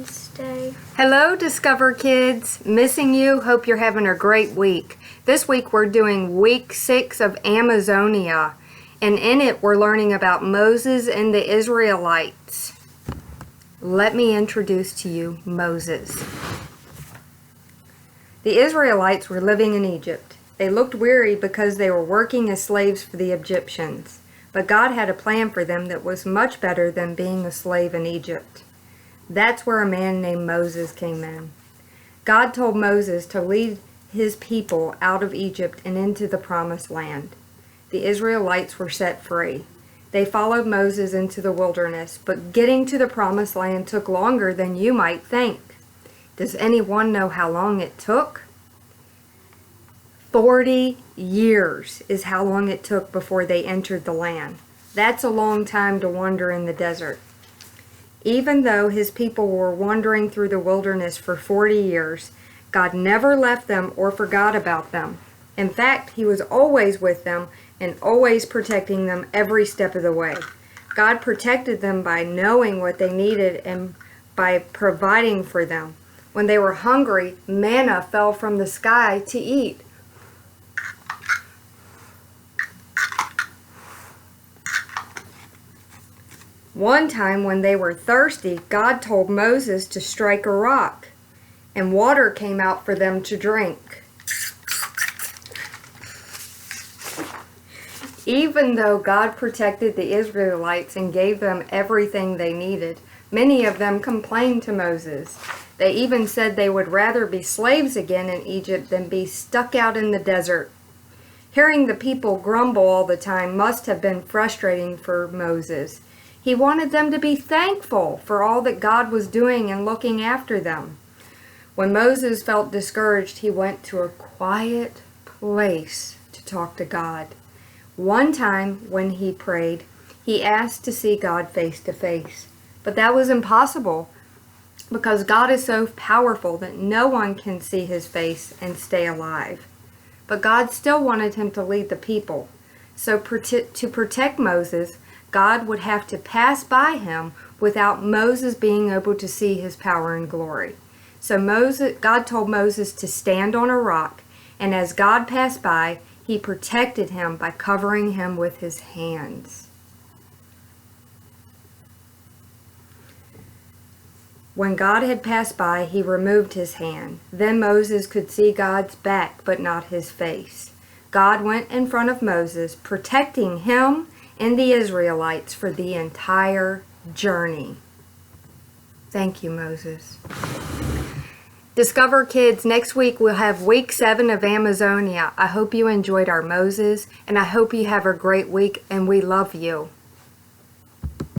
Stay. Hello, Discover Kids. Missing you. Hope you're having a great week. This week we're doing week 6 of Amazonia, and in it we're learning about Moses and the Israelites. Let me introduce to you Moses. The Israelites were living in Egypt. They looked weary because they were working as slaves for the Egyptians, but God had a plan for them that was much better than being a slave in Egypt. That's where a man named Moses came in. God told Moses to lead his people out of Egypt and into the promised land. The Israelites were set free. They followed Moses into the wilderness, but getting to the promised land took longer than you might think. Does anyone know how long it took? 40 years is how long it took before they entered the land. That's a long time to wander in the desert. Even though his people were wandering through the wilderness for 40 years, God never left them or forgot about them. In fact, he was always with them and always protecting them every step of the way. God protected them by knowing what they needed and by providing for them. When they were hungry, manna fell from the sky to eat. One time when they were thirsty, God told Moses to strike a rock, and water came out for them to drink. Even though God protected the Israelites and gave them everything they needed, many of them complained to Moses. They even said they would rather be slaves again in Egypt than be stuck out in the desert. Hearing the people grumble all the time must have been frustrating for Moses. He wanted them to be thankful for all that God was doing and looking after them. When Moses felt discouraged, he went to a quiet place to talk to God. One time when he prayed, he asked to see God face to face. But that was impossible because God is so powerful that no one can see his face and stay alive. But God still wanted him to lead the people. So to protect Moses, God would have to pass by him without Moses being able to see his power and glory. So God told Moses to stand on a rock, and as God passed by, he protected him by covering him with his hands. When God had passed by, he removed his hand. Then Moses could see God's back, but not his face. God went in front of Moses, protecting him and the Israelites for the entire journey. Thank you, Moses. Discover Kids, next week we'll have week 7 of Amazonia. I hope you enjoyed our Moses, and I hope you have a great week, and we love you.